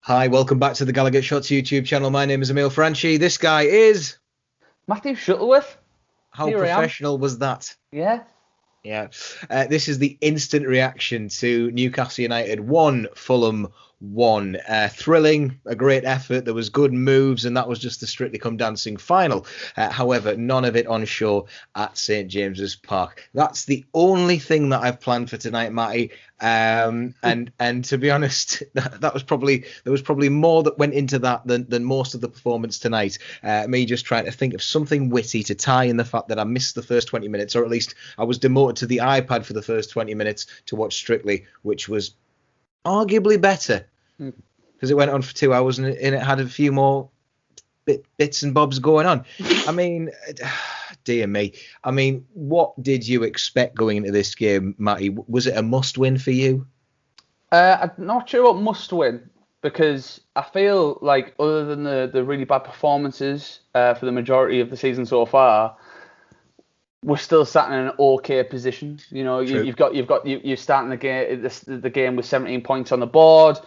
Hi, welcome back to the Gallowgateshots YouTube channel. My name is Emil Franchi. This guy is... Matthew Shuttleworth. How Here professional was that? Yeah. Yeah. This is the instant reaction to Newcastle United 1, Fulham 1. Thrilling, a great effort. There was good moves, and that was just the Strictly Come Dancing final. However, none of it on show at St James's Park. That's the only thing that I've planned for tonight, Matty. And to be honest, there was probably more that went into that than most of the performance tonight. Me just trying to think of something witty to tie in the fact that I missed the first 20 minutes, or at least I was demoted to the iPad for the first 20 minutes to watch Strictly, which was arguably better because it went on for 2 hours and it had a few more bits and bobs going on. I mean, dear me. I mean, what did you expect going into this game, Matty? Was it a must-win for you? I'm not sure what must win, because I feel like other than the really bad performances for the majority of the season so far, we're still sat in an okay position. You know, you're starting the game with 17 points on the board.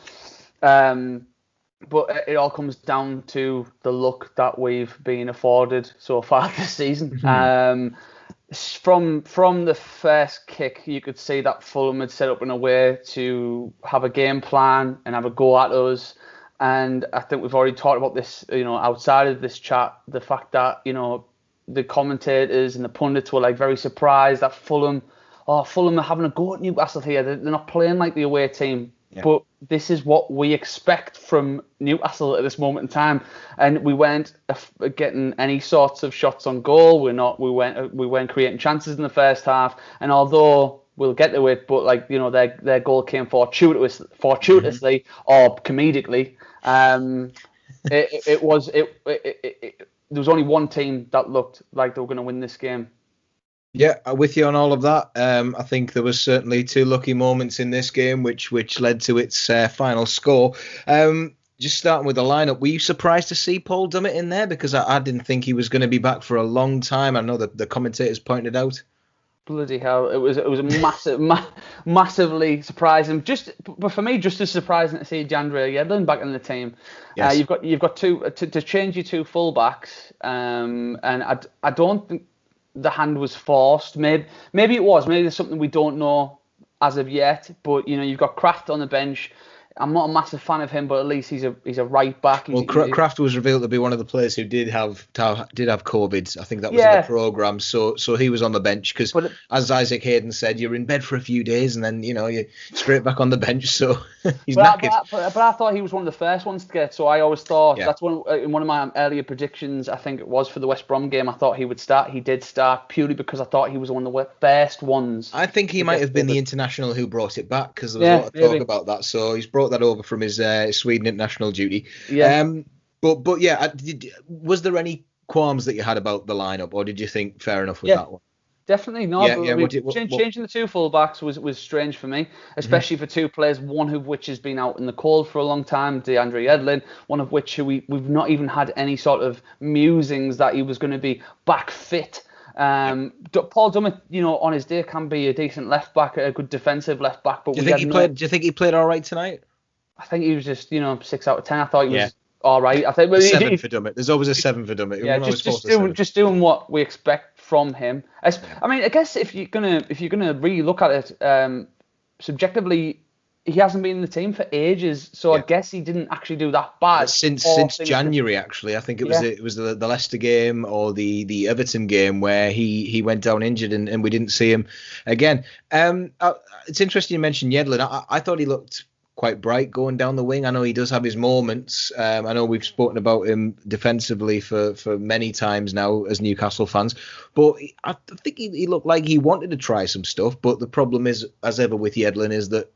But it all comes down to the luck that we've been afforded so far this season. From the first kick, you could see that Fulham had set up in a way to have a game plan and have a go at us. And I think we've already talked about this, you know, outside of this chat, the fact that, you know, the commentators and the pundits were like very surprised that Fulham are having a go at Newcastle here. They're not playing like the away team. Yeah. But this is what we expect from Newcastle at this moment in time, and we weren't getting any sorts of shots on goal. We weren't creating chances in the first half, and although we'll get to it, but like, you know, their goal came fortuitously or comedically. There was only one team that looked like they were going to win this game. Yeah, I'm with you on all of that. I think there was certainly two lucky moments in this game, which led to its final score. Just starting with the lineup, were you surprised to see Paul Dummett in there? Because I didn't think he was going to be back for a long time. I know that the commentators pointed out. Bloody hell! It was a massively surprising. But for me, just as surprising to see Jandre Yedlin back in the team. Yes. You've got two to change your two fullbacks, and I don't think the hand was forced. Maybe it was. Maybe there's something we don't know as of yet. But you know, you've got Kraft on the bench. I'm not a massive fan of him, but at least he's a right back. Well, Kraft was revealed to be one of the players who did have COVID. I think that was in the programme. So he was on the bench because, as Isaac Hayden said, you're in bed for a few days and then, you know, you're straight back on the bench. So he's knackered. But I thought he was one of the first ones to get. So I always thought that's in one of my earlier predictions. I think it was for the West Brom game. I thought he would start. He did start purely because I thought he was one of the first ones. I think he might have been the international who brought it back because there was a lot of talk about that. So he's brought that over from his Sweden international duty. But yeah, was there any qualms that you had about the lineup, or did you think fair enough with that one? Definitely not. Changing the two fullbacks was strange for me, especially for two players, one of which has been out in the cold for a long time, DeAndre Yedlin, one of which we've not even had any sort of musings that he was going to be back fit. Paul Dummett, you know, on his day can be a decent left back, a good defensive left back. But do you think he played all right tonight? I think he was just, 6 out of 10. I thought he was all right. I think 7 for Dummett. There's always a 7 for Dummett. Yeah, just doing what we expect from him. I mean, I guess if you're gonna really look at it subjectively, he hasn't been in the team for ages, so I guess he didn't actually do that bad since January. Actually, I think it was the Leicester game or the Everton game where he went down injured and we didn't see him again. It's interesting you mentioned Yedlin. I thought he looked quite bright going down the wing. I know he does have his moments. I know we've spoken about him defensively for many times now as Newcastle fans, but I think he looked like he wanted to try some stuff. But the problem is, as ever with Yedlin, is that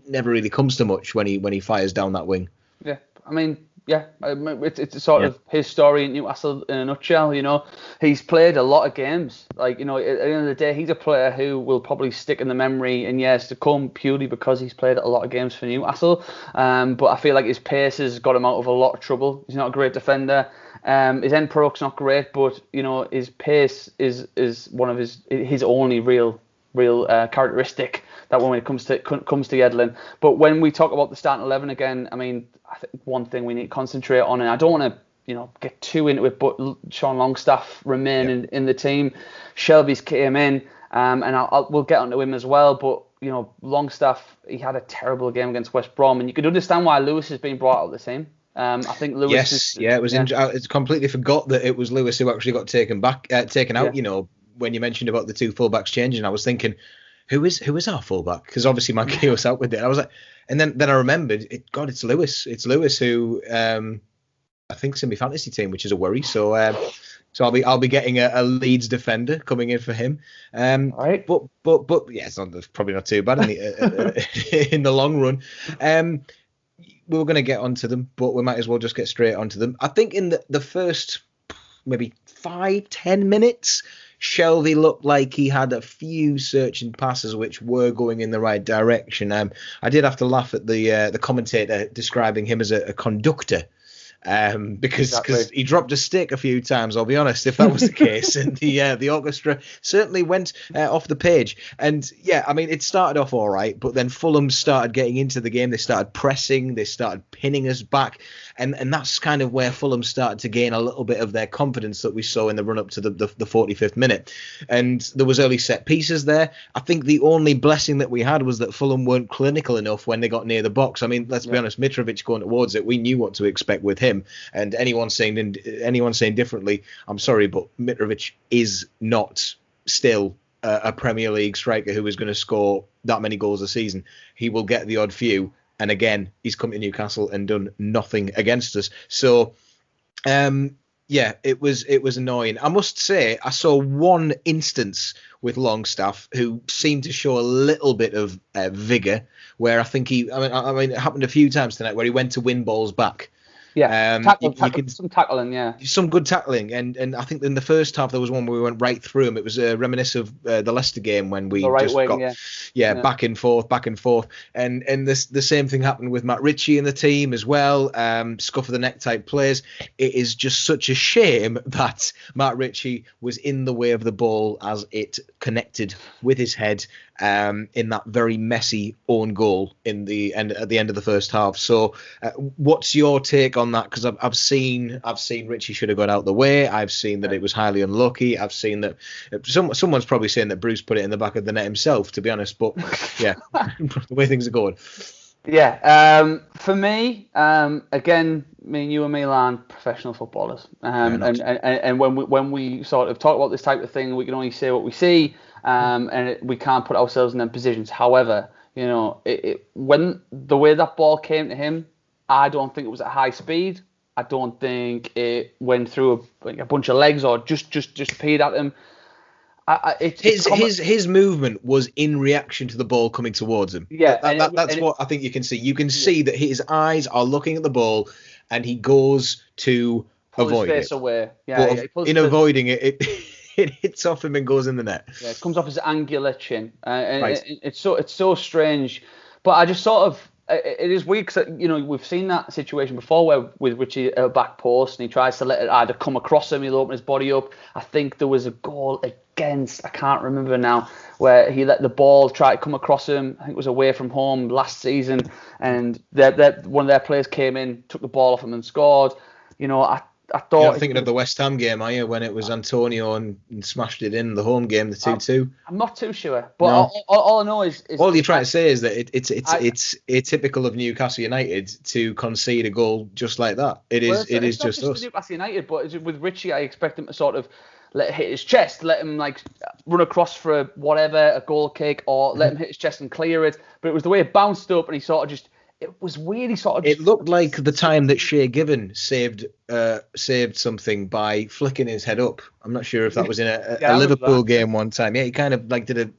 never really comes to much when he fires down that wing. Yeah, I mean, it's sort of his story in Newcastle in a nutshell. You know, he's played a lot of games. Like, you know, at the end of the day, he's a player who will probably stick in the memory in years to come purely because he's played a lot of games for Newcastle. But I feel like his pace has got him out of a lot of trouble. He's not a great defender. His end product's not great, but you know, his pace is one of his only real characteristic when it comes to Yedlin. But when we talk about the starting 11 again, I mean, I think one thing we need to concentrate on, and I don't want to get too into it, but Sean Longstaff remaining in the team. Shelby's came in, and we'll get onto him as well. But Longstaff, he had a terrible game against West Brom, and you could understand why Lewis has been brought out of the team. I think Lewis. It was. I completely forgot that it was Lewis who actually got taken out. When you mentioned about the two fullbacks changing, I was thinking, who is our fullback? Because obviously Mankey was out with it. I was like, and then I remembered, it's Lewis. It's Lewis who I think's in my fantasy team, which is a worry. So I'll be getting a Leeds defender coming in for him. Right. But yeah, it's probably not too bad in the long run. We were going to get onto them, but we might as well just get straight onto them. I think in the first maybe 5-10 minutes, Shelby looked like he had a few searching passes which were going in the right direction. I did have to laugh at the commentator describing him as a conductor. Because he dropped a stick a few times, I'll be honest, if that was the case, and the orchestra certainly went off the page. And yeah, I mean, it started off all right, but then Fulham started getting into the game. They started pressing, they started pinning us back, and that's kind of where Fulham started to gain a little bit of their confidence that we saw in the run up to the 45th minute. And there was early set pieces there. I think the only blessing that we had was that Fulham weren't clinical enough when they got near the box. I mean, let's be honest, Mitrovic going towards it, we knew what to expect with him. And anyone saying differently, I'm sorry, but Mitrovic is not still a Premier League striker who is going to score that many goals a season. He will get the odd few, and again, he's come to Newcastle and done nothing against us. So, it was annoying. I must say, I saw one instance with Longstaff who seemed to show a little bit of vigour, where I think it happened a few times tonight where he went to win balls back. Yeah, some tackling, yeah. Some good tackling, and I think in the first half there was one where we went right through him. It was reminiscent of the Leicester game when we got back and forth, and the same thing happened with Matt Ritchie in the team as well. Scuff of the neck type plays. It is just such a shame that Matt Ritchie was in the way of the ball as it connected with his head in that very messy own goal at the end of the first half. So, what's your take on that? Because I've seen Ritchie should have got out the way. I've seen that it was highly unlucky. I've seen that someone's probably saying that Bruce put it in the back of the net himself, to be honest. But yeah, the way things are going. Yeah, for me, again, me and you and Milan, professional footballers, and when we sort of talk about this type of thing, we can only say what we see, and we can't put ourselves in them positions. However, when the way that ball came to him, I don't think it was at high speed. I don't think it went through a bunch of legs or just peed at him. His movement was in reaction to the ball coming towards him. Yeah, that's what I think you can see. You can see that his eyes are looking at the ball, and he goes to avoid his face it. Away. Yeah, but in avoiding it, it hits off him and goes in the net. Yeah, it comes off his angular chin, and right. It's so strange. But I just sort of. It is weird because we've seen that situation before where with Richie at a back post and he tries to let it either come across him, he'll open his body up. I think there was a goal against, I can't remember now, where he let the ball try to come across him. I think it was away from home last season, and one of their players came in, took the ball off him and scored. I thought. You're thinking of the West Ham game, are you? When it was Antonio and smashed it in the home game, the 2-2. I'm not too sure, but no. all I know is all you're trying to say is that it's atypical of Newcastle United to concede a goal just like that. It is just us. Newcastle United, but with Richie, I expect him to sort of let it hit his chest, let him run across for a goal kick, or let him hit his chest and clear it. But it was the way it bounced up, and he sort of just. It was weird. He sort of. It looked like the time that Shea Given saved something by flicking his head up. I'm not sure if that was in a Liverpool game one time. Yeah, he kind of did it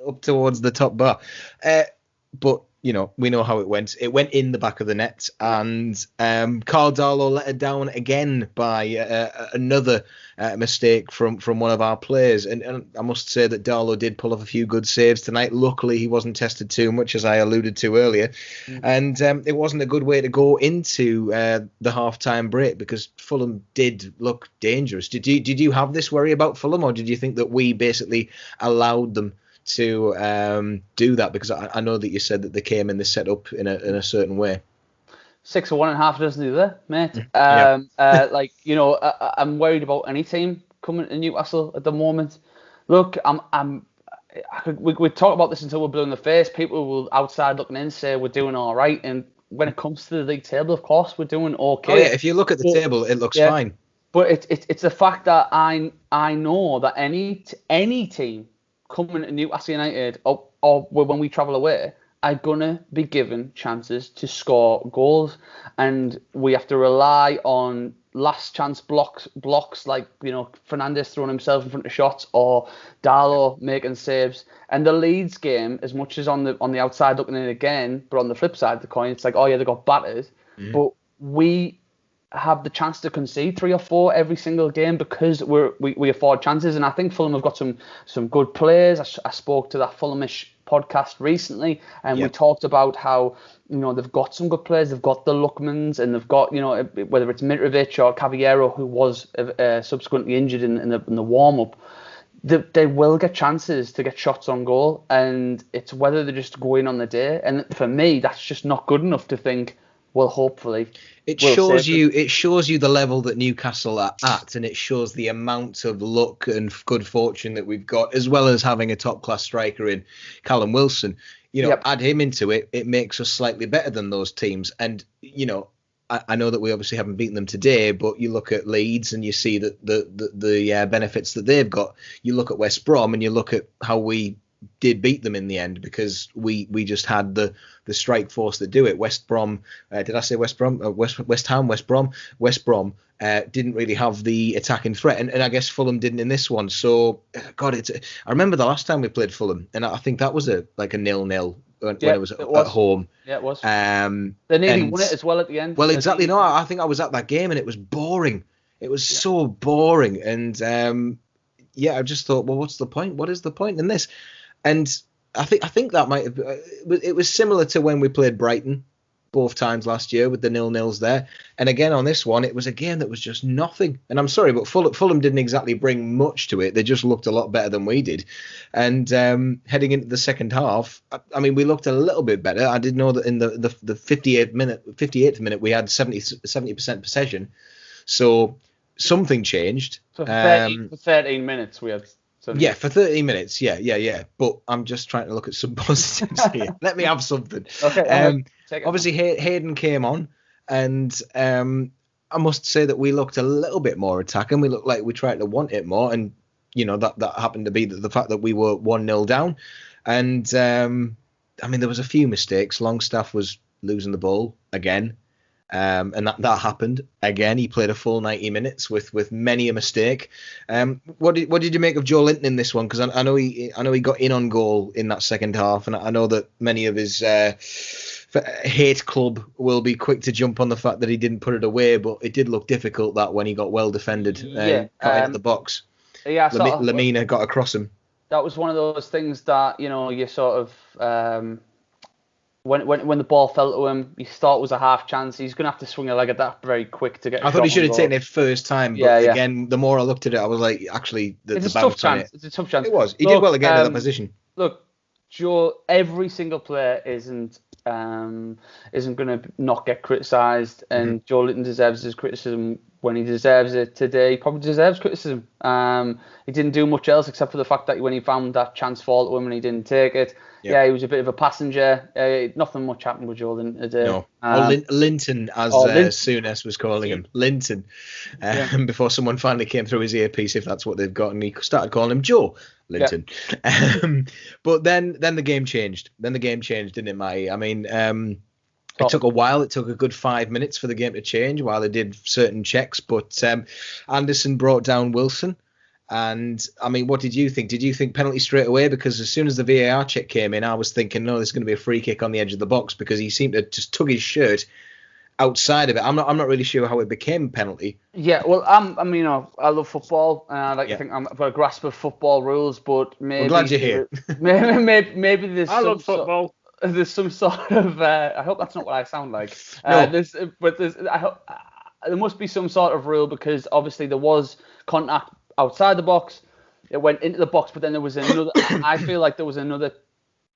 up towards the top bar. But we know how it went. It went in the back of the net, and Carl Darlow let it down again by another mistake from one of our players. And I must say that Darlow did pull off a few good saves tonight. Luckily, he wasn't tested too much, as I alluded to earlier. And it wasn't a good way to go into the half-time break, because Fulham did look dangerous. Did you have this worry about Fulham, or did you think that we basically allowed them to do that? Because I know that you said that they came in, they set up in a certain way. 6 of one and half doesn't do that, mate. Yeah. I'm worried about any team coming to Newcastle at the moment. Look, we talk about this until we're blue in the face. People will outside looking in say we're doing all right, and when it comes to the league table, of course we're doing okay. Oh yeah, if you look at the table, it looks fine. But it's the fact that I know that any team coming to Newcastle United or when we travel away are gonna be given chances to score goals, and we have to rely on last chance blocks like Fernandes throwing himself in front of shots or Darlow making saves. And the Leeds game, as much as on the outside looking in again, but on the flip side of the coin, it's like, oh yeah, they got battered, but we have the chance to concede 3 or 4 every single game because we afford chances. And I think Fulham have got some good players. I spoke to that Fulhamish podcast recently, and we talked about how they've got some good players. They've got the Lookmans, and they've got whether it's Mitrovic or Caballero, who was subsequently injured in the warm up. They will get chances to get shots on goal, and it's whether they just go in on the day. And for me, that's just not good enough to think, well, hopefully it shows you the level that Newcastle are at, and it shows the amount of luck and good fortune that we've got, as well as having a top class striker in Callum Wilson. Add him into it, it makes us slightly better than those teams. And I know that we obviously haven't beaten them today, but you look at Leeds and you see that the benefits that they've got. You look at West Brom and you look at how we did beat them in the end, because we just had the strike force that do it. West Brom, did I say West Brom? West Ham, West Brom. West Brom didn't really have the attacking threat, and I guess Fulham didn't in this one. So, God, I remember the last time we played Fulham, and I think that was a 0-0 when it was at home. Yeah, it was. They nearly won it as well at the end. Well, exactly. No, I think I was at that game, and it was boring. It was so boring, and I just thought, well, what's the point? What is the point in this? And I think that might have. It was similar to when we played Brighton both times last year with the 0-0s there. And again on this one, it was a game that was just nothing. And I'm sorry, but Fulham didn't exactly bring much to it. They just looked a lot better than we did. And heading into the second half, I mean, we looked a little bit better. I did know that in the 58th minute we had 70% possession. So something changed. For 13 minutes we had. Yeah, for 13 minutes. Yeah. But I'm just trying to look at some positives here. Let me have something. Okay. Obviously, Hayden came on, and I must say that we looked a little bit more attacking. We looked like we tried to want it more, and that happened to be the fact that we were 1-0 down. And I mean, there was a few mistakes. Longstaff was losing the ball again. And that happened again. He played a full 90 minutes with many a mistake. What did you make of Joe Linton in this one? Because I know he got in on goal in that second half, and I know that many of his hate club will be quick to jump on the fact that he didn't put it away, but it did look difficult that when he got well defended and got into the box. Yeah, Lamina got across him. That was one of those things that you sort of. When the ball fell to him, he thought it was a half chance. He's going to have to swing a leg at that very quick to get. I thought he should have taken it first time, but again, the more I looked at it, I was like, actually, it's a tough chance. It's a tough chance. It was. He did well to get into that position. Look, Joe. Every single player isn't going to not get criticised, and Joe Linton deserves his criticism when he deserves it. Today, he probably deserves criticism. He didn't do much else except for the fact that when he found that chance fall to him and he didn't take it. Yeah, he was a bit of a passenger. Nothing much happened with Jordan today. No. Linton, as Souness was calling him. Linton. Before someone finally came through his earpiece, if that's what they've got, and he started calling him Joe Linton. Yeah. But then the game changed. Didn't it, Matty? I mean, it took a while. It took a good 5 minutes for the game to change while they did certain checks. But Anderson brought down Wilson. And I mean, what did you think? Did you think penalty straight away? Because as soon as the VAR check came in, I was thinking, no, there's going to be a free kick on the edge of the box, because he seemed to just tug his shirt outside of it. I'm not really sure how it became penalty. Yeah, well, I love football, and I like to think I've got a grasp of football rules, but maybe I'm glad you're here. maybe there's I love football. There's some sort of. I hope that's not what I sound like. No. There must be some sort of rule, because obviously there was contact outside the box. It went into the box, but then there was another. I feel like there was another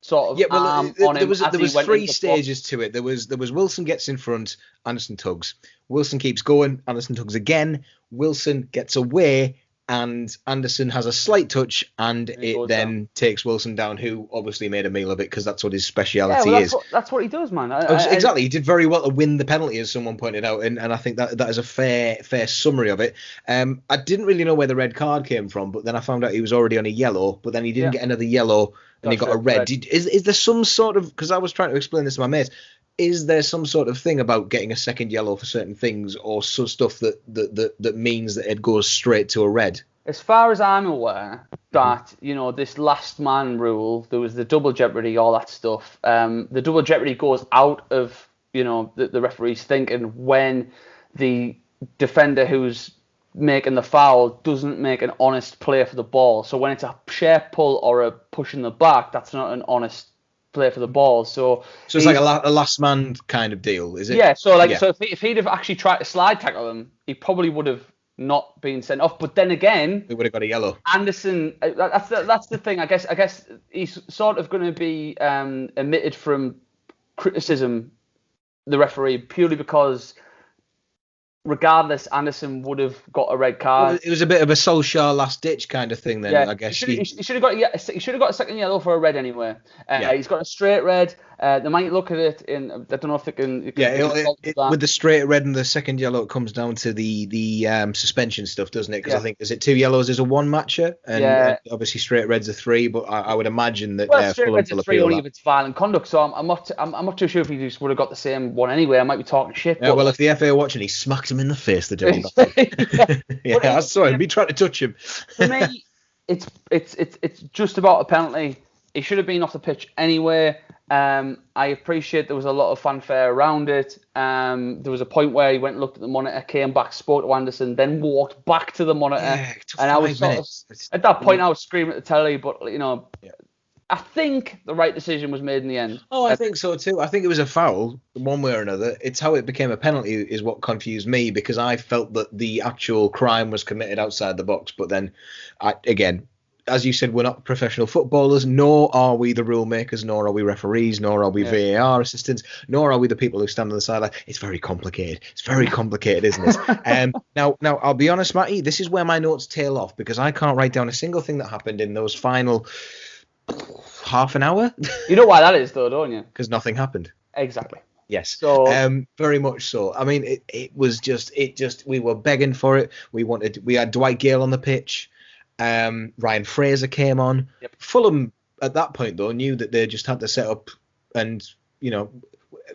sort of arm on him as there he was went three into the stages box. to it. There was Wilson gets in front, Anderson tugs. Wilson keeps going, Anderson tugs again. Wilson gets away, and Anderson has a slight touch, and And he it goes then down. takes Wilson down, who obviously made a meal of it because that's what his Yeah, well, speciality is. that's what he does, man. Oh, exactly, he did very well to win the penalty, as someone pointed out, and I think that is a fair summary of it. I didn't really know where the red card came from, but then I found out he was already on a yellow, but then he didn't Yeah, get another yellow, and he got a red. Is there some sort of, because I was trying to explain this to my mates, is there some sort of thing about getting a second yellow for certain things, or some stuff that means that it goes straight to a red? As far as I'm aware, that this last man rule, there was the double jeopardy, all that stuff. The double jeopardy goes out of the referee's thinking when the defender who's making the foul doesn't make an honest play for the ball. So when it's a share pull or a push in the back, that's not an honest play for the ball. So it's like a last man kind of deal, is it? Yeah. So if he'd have actually tried to slide tackle him, he probably would have not been sent off. But then again, he would have got a yellow. Anderson, that's the thing. I guess he's sort of going to be omitted from criticism, the referee, purely because regardless, Anderson would have got a red card. Well, it was a bit of a Solskjaer last ditch kind of thing then, I guess. He should have got a second yellow for a red anyway. He's got a straight red. They might look at it in. I don't know if they can. With the straight red and the second yellow, it comes down to the suspension stuff, doesn't it? Because I think, is it 2 yellows is a 1 matcher, and obviously straight reds are 3. But I would imagine that straight reds are 3 only if it's violent conduct. So I'm not too sure if he just would have got the same one anyway. I might be talking shit. Yeah, well, if the FA are watching, he smacked him in the face. The dirty I saw him. He tried to touch him. For me, it's just about a penalty. He should have been off the pitch anyway. I appreciate there was a lot of fanfare around it. There was a point where he went and looked at the monitor, came back, spoke to Anderson, then walked back to the monitor. And I was at that point, I was screaming at the telly, but I think the right decision was made in the end. Oh, I think so too. I think it was a foul, one way or another. It's how it became a penalty is what confused me, because I felt that the actual crime was committed outside the box. But then, again, as you said, we're not professional footballers, nor are we the rule makers, nor are we referees, nor are we VAR assistants, nor are we the people who stand on the sideline. It's very complicated. It's very complicated, isn't it? Now, I'll be honest, Matty, this is where my notes tail off, because I can't write down a single thing that happened in those final half an hour. You know why that is, though, don't you? Because nothing happened. Exactly. Yes. So very much so. I mean, it was just we were begging for it. We had Dwight Gale on the pitch. Ryan Fraser came on. Yep. Fulham at that point though knew that they just had to set up, and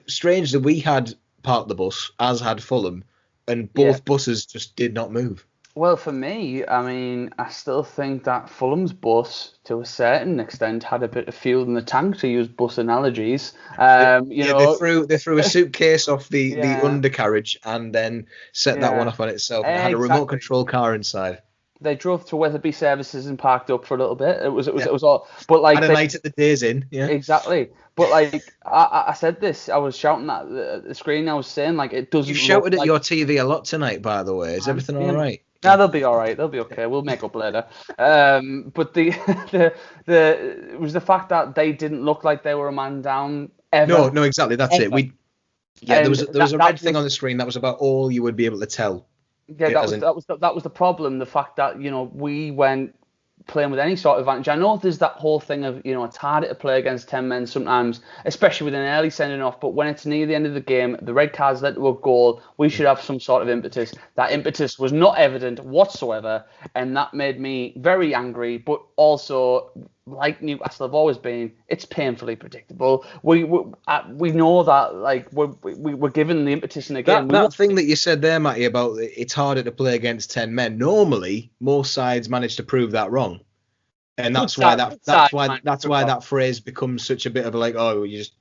strange that we had parked the bus, as had Fulham, and both buses just did not move. Well, for me, I mean, I still think that Fulham's bus, to a certain extent, had a bit of fuel in the tank, to use bus analogies. They threw a suitcase off the undercarriage and then set that one off on itself. It had a remote control car inside. They drove to Weatherby Services and parked up for a little bit. It was all, but like, and a night at the Days Inn. Yeah, exactly. But like, I said this, I was shouting at the screen. I was saying, like, it doesn't. You shouted at your TV a lot tonight, by the way. Is everything all right? No, they'll be all right. They'll be okay. We'll make up later. But it was the fact that they didn't look like they were a man down ever. No, exactly. That's it. There was a red thing on the screen. That was about all you would be able to tell. Yeah, that was the problem. The fact that we went playing with any sort of advantage. I know there's that whole thing of it's harder to play against 10 men sometimes, especially with an early sending off. But when it's near the end of the game, the red cards led to a goal. We should have some sort of impetus. That impetus was not evident whatsoever, and that made me very angry. But also, like Newcastle have always been, it's painfully predictable. We know that, like, we're given the impetus in the game. That thing that you said there, Matty, about it's harder to play against 10 men. Normally, most sides manage to prove that wrong, and that's why that phrase becomes such a bit of a, like,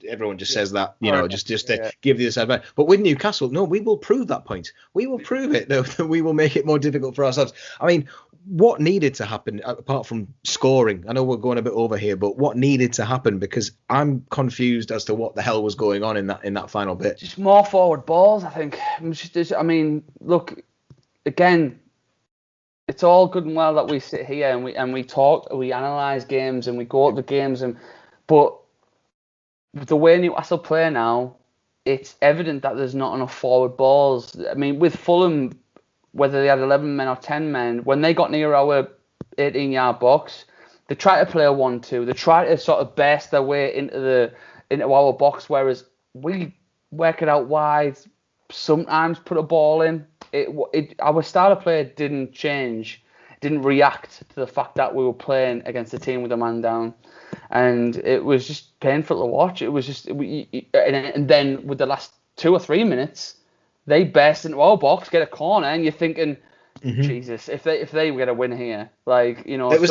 everyone just says that, just to give the side. But with Newcastle, no, we will prove that point. We will prove it, that we will make it more difficult for ourselves. I mean, what needed to happen apart from scoring? I know we're going a bit over here, but what needed to happen? Because I'm confused as to what the hell was going on in that final bit. Just more forward balls, I think. I mean, look, again, it's all good and well that we sit here and we talk, we analyse games and we go at the games, but the way Newcastle play now, it's evident that there's not enough forward balls. I mean, with Fulham, whether they had 11 men or 10 men, when they got near our 18-yard box, they try to play a 1-2. They try to sort of burst their way into our box, whereas we work it out wide, sometimes put a ball in. Our style of play didn't change, didn't react to the fact that we were playing against a team with a man down, and it was just painful to watch. It was just, and then with the last 2 or 3 minutes, they burst into our box, get a corner, and you're thinking, Jesus, if they get a win here, like, you know, it was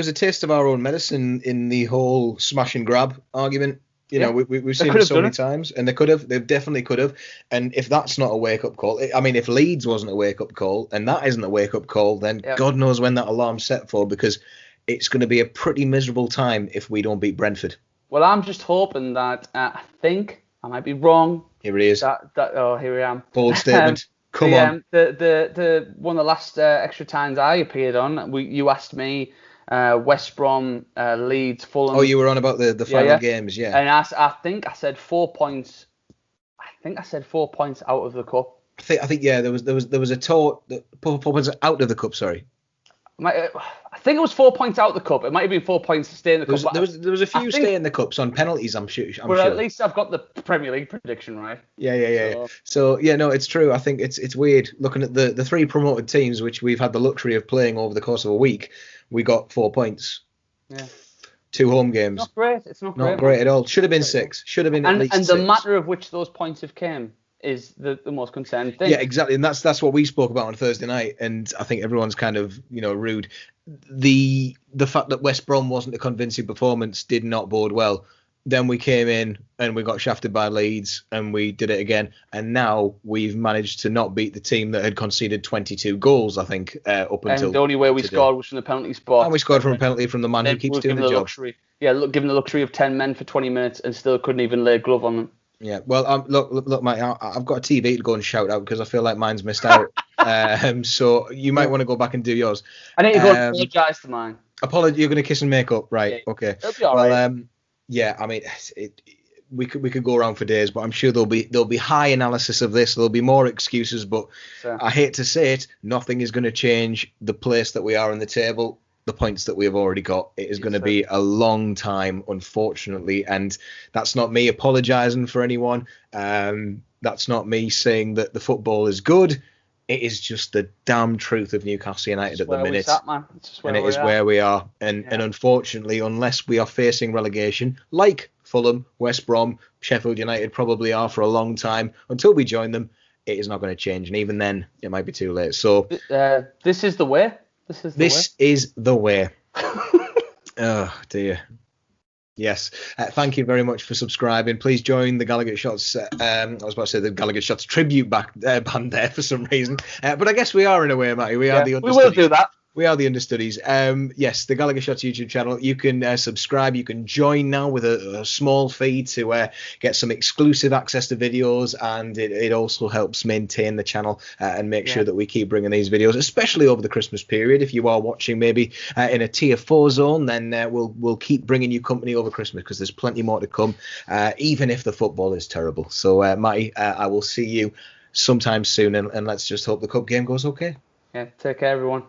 a taste of our own medicine in the whole smash and grab argument. You know, we've seen it so many times, and they definitely could have. And if that's not a wake-up call, I mean, if Leeds wasn't a wake-up call, and that isn't a wake-up call, then God knows when that alarm's set for, because it's going to be a pretty miserable time if we don't beat Brentford. Well, I'm just hoping that, I think, I might be wrong. Here it is. Here I am. Bold statement. Come on. The one of the last extra times I appeared on, you asked me, West Brom, Leeds, Fulham. Oh, you were on about the final games, yeah. And I think I said 4 points. I think I said 4 points out of the cup. I think yeah. There was a talk that 4 points out of the cup. Sorry. I think it was 4 points out of the cup. It might have been 4 points to stay in the cup. There was a few stay in the cups on penalties. I'm sure. At least I've got the Premier League prediction right. Yeah. So yeah, no, it's true. I think it's weird looking at the 3 promoted teams, which we've had the luxury of playing over the course of a week. We got 4 points. Yeah. 2 home games. Not great. It's not great. Not great at all. Should have been 6. Should have been at least 6. And the matter of which those points have came is the most concerning thing. Yeah, exactly. And that's what we spoke about on Thursday night. And I think everyone's kind of, rude. The fact that West Brom wasn't a convincing performance did not bode well. Then we came in and we got shafted by Leeds and we did it again. And now we've managed to not beat the team that had conceded 22 goals, I think, up until. And the only way we scored was from the penalty spot. And we scored from a penalty from the man who keeps doing the job. Given the luxury of 10 men for 20 minutes and still couldn't even lay a glove on them. Yeah, well, look, mate, I've got a TV to go and shout out because I feel like mine's missed out. So you might want to go back and do yours. I need to go and apologise to mine. You're going to kiss and make up, right? Yeah, okay. It'll be all right. Yeah, I mean, we could go around for days, but I'm sure there'll be high analysis of this. There'll be more excuses, but I hate to say it, nothing is going to change the place that we are in the table. The points that we have already got. It is going to be a long time, unfortunately, and that's not me apologising for anyone. That's not me saying that the football is good. It is just the damn truth of Newcastle United at the minute, and it is where we are. And unfortunately, unless we are facing relegation, like Fulham, West Brom, Sheffield United probably are for a long time, until we join them, it is not going to change. And even then, it might be too late. So this is the way. This is the way. Oh, dear. Yes. Thank you very much for subscribing. Please join the Gallowgateshots. I was about to say the Gallowgateshots tribute band there for some reason. But I guess we are in a way, Matty. We are the understudies. We will do that. We are the understudies. Yes, the Gallowgateshots YouTube channel. You can subscribe. You can join now with a small fee to get some exclusive access to videos, and it also helps maintain the channel and make sure that we keep bringing these videos, especially over the Christmas period. If you are watching maybe in a tier 4 zone, then we'll keep bringing you company over Christmas because there's plenty more to come, even if the football is terrible. So, Matty, I will see you sometime soon, and let's just hope the cup game goes okay. Yeah, take care, everyone.